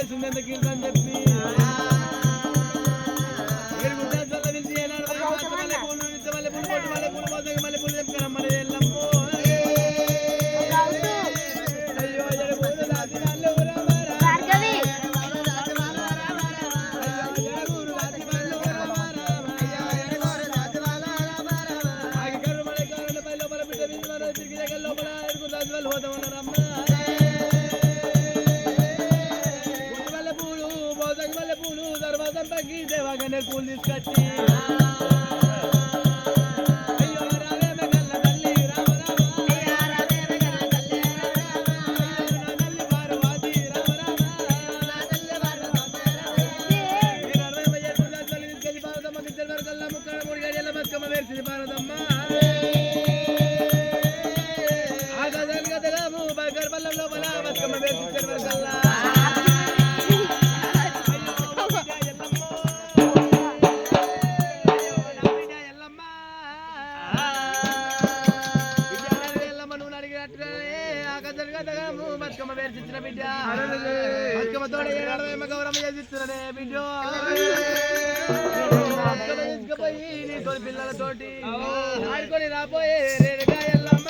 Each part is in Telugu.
సుందర కీర్తన చెప్పి పూలు తీసుకొచ్చి బతుకమ్మ వేర్చిచ్చిన బిడ్డ బతుకమ్మ తోడ గౌరమ్మ చేసిస్తున్నానే బిడ్డ బతుకమ్మ తీసుకుపోయి నీతో పిల్లలతోటి ఆడుకొని రాబోయే రేణుగా ఎల్లమ్మ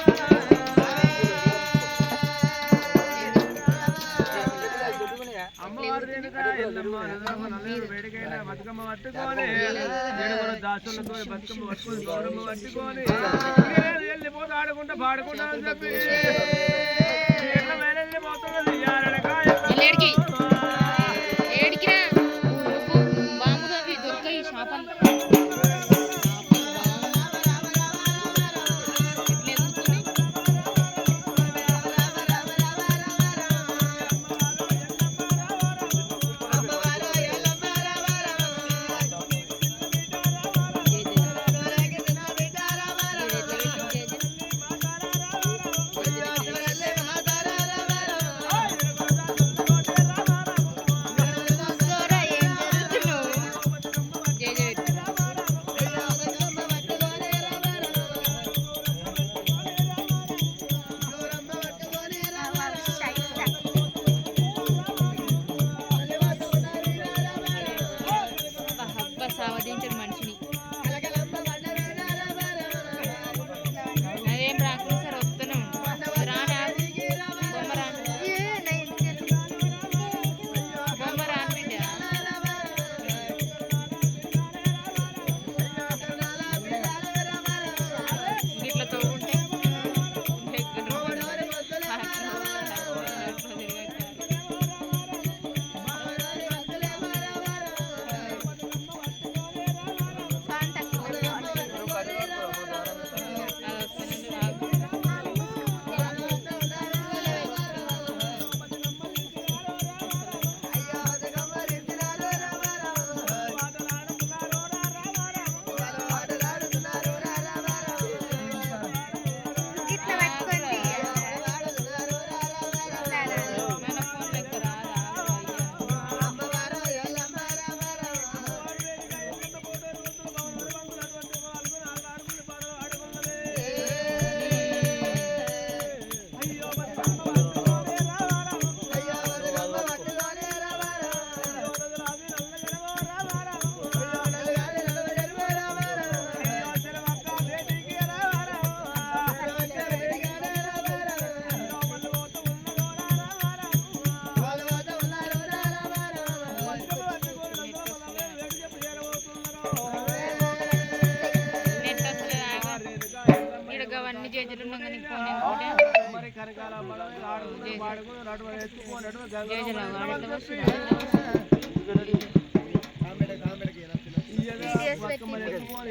అమ్మవారు రేణుగా ఎల్లమ్మ వేడికైనా బతుకమ్మ పట్టుకొని దాసులతో బతుకమ్మ పట్టుకొని గౌరమ్మ పట్టుకొని వెళ్ళిపోతే ఆడుకుంటా పాడుకుంటా అని చెప్పి సావధించాడు మనిషిని అదేం రాకుండా సార్ వస్తూనే ఇట్లా తోడుంటే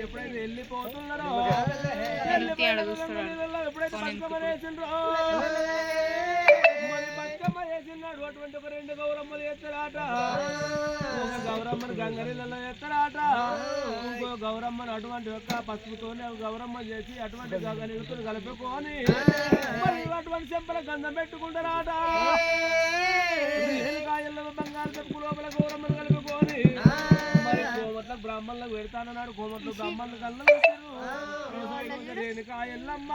ఎప్పుడైతే వెళ్ళిపోతున్నారో వేసినాడు అటువంటి ఒక రెండు గౌరమ్మలు ఎత్తరాట ఒక గౌరమ్మను గంగరీలలో ఎత్తరాట ఇంకో గౌరమ్మను అటువంటి యొక్క పసుపుతోనే గౌరమ్మ చేసి అటువంటి గంగరీలతో కలుపుకొని అటువంటి చెంపల గంధం పెట్టుకుంటారాట కాయల్లో బంగారు చెంపు లోపల గౌరమ్మను కలుపుకొని మరి కోమట్ల బ్రాహ్మణులకు పెడతానన్నాడు. కోమట్లు బ్రాహ్మణులు కళ్ళు పెట్టారు. రేణుకా ఎల్లమ్మ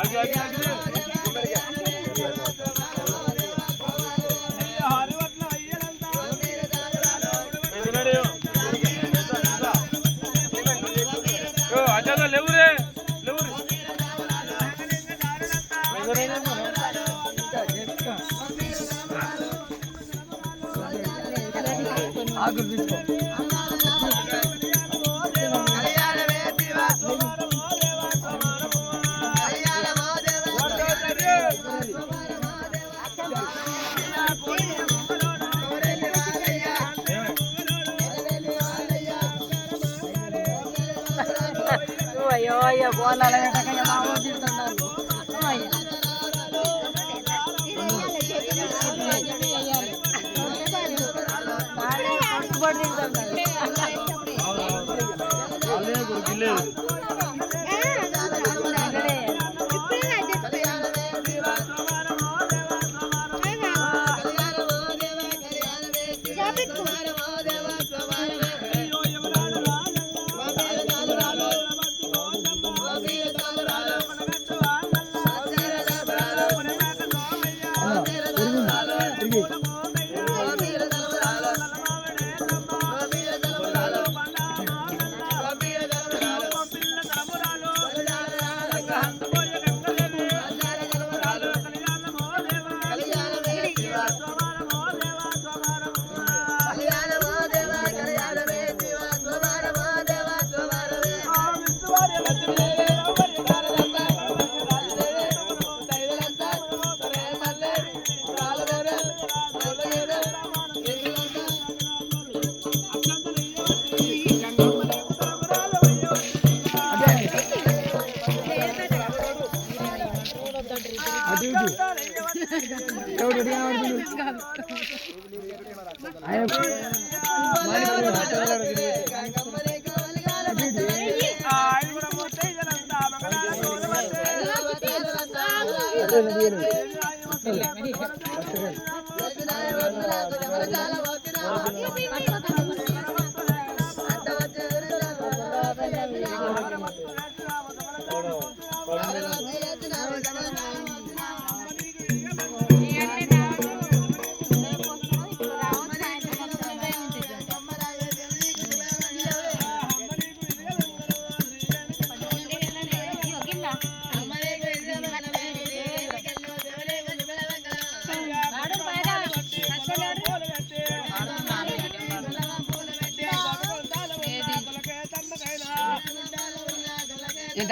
అయ్యో అయ్యో అయ్యో బోనాలు పెట్టకయ్యా మామూలు తింటున్నారు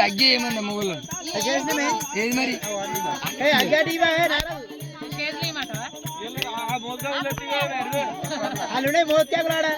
అగ్గి ఏమన్నా మొగలు ఏది మరి అల్లుడే మోత్యాకురాడా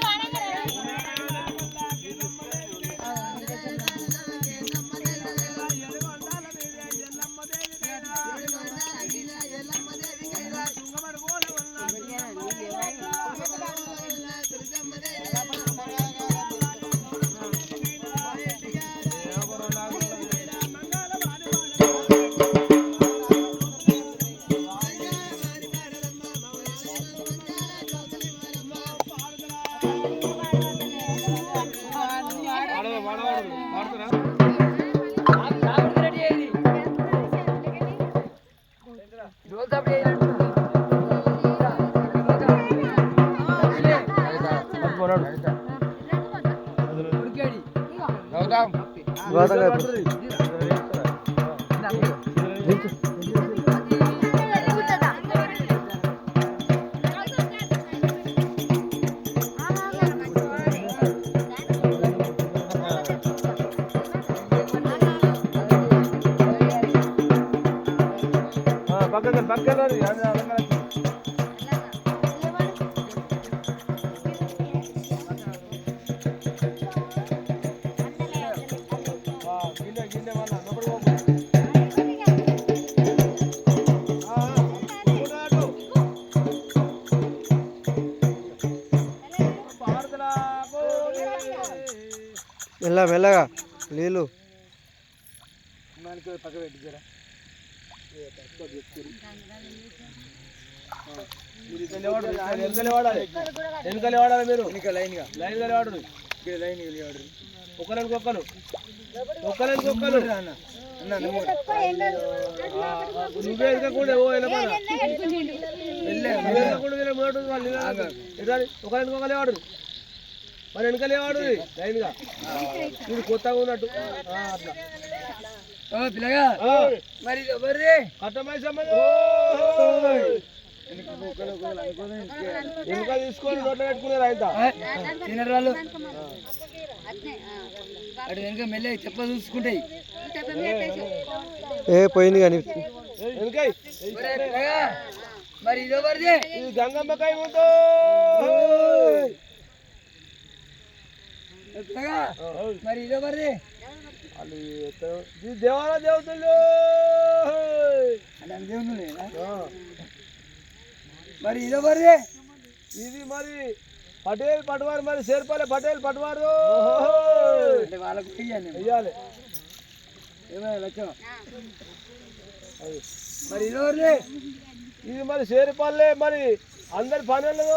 మెల్ల మెల్లగా నీళ్ళు పక్క పెట్టించారా వెనుకలే వాడాలి మీరు లైన్గా వాడరు ఒకరికొక్కరు నువ్వే ఎదుకకుండా ఒకరికొకరే వాడరు మరి వెనకలే వాడు లైన్గా ఇది కొత్తగా ఉన్నట్టు అట్లా పిల్లగా మరి ఎవరి కట్టమైసమ్మ ఇంకా తీసుకొని నోట్లో పెట్టుకున్నారు అయితే తినరు వాళ్ళు అటు వెనుక మెల్లె చెప్ప చూసుకుంటాయి పోయింది కానీ వెనకాయ్ మరి ఇదెవరిది ఇది గంగమ్మకాయ ఉందో మరి ఇదెవరిది ఇది దేవాల దేవతలు అంటే దేవుడు లేదా మరి ఇదెవరిది ఇది మరి పటేల్ పటవారు మరి శేర్పల్లి పటేల్ పటవారు అంటే వాళ్ళకు వెయ్యాలి ఏమైనా లక్ష్యం మరి ఇదెవరిది ఇది మరి శేర్పల్లి మరి అందరి పనులు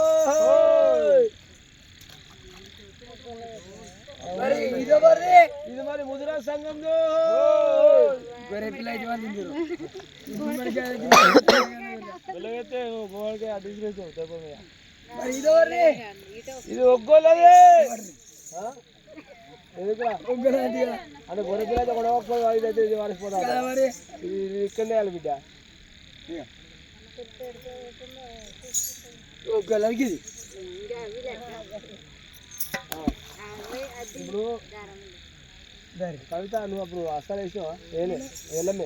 మరి ఇదెవరిది ఇది మరి ముదిరా సంఘం గొర్రె పిల్ల అయితే వాళ్ళు తింటారు పిల్లగైతే గోడకి అడిగిరేసాం దెబ్బ మీద మరి ఇదెవరిది ఇది ఒగ్గోలది ఎందుకురా ఒక్కలాంటిగా అంటే గొర్రె పిల్ల అయితే గొడవ అయితే ఇది వాడిపోతా మరి ఇది ఇక్కడనే వేయాలి బిడ్డ ఒక్కలాంటికి ఇది ఇప్పుడు కవిత నువ్వు అప్పుడు అస్సలు వేసావా ఏలే ఏలమ్మే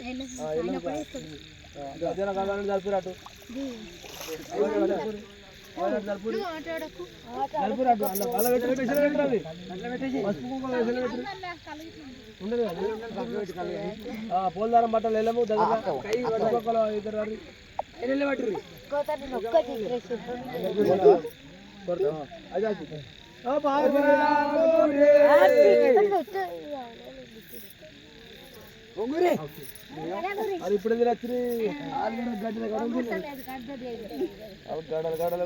గజన గజాలను జరుపురాటు జరుపురాటు అలా పెట్టాలి పసుపు కుంకుమ వేసలు పెట్టు ఉండదు పోల్దారం బట్టలు వెళ్ళము దగ్గర ఇద్దరు అది ఇప్పుడు రాత్రి గడలు గడలు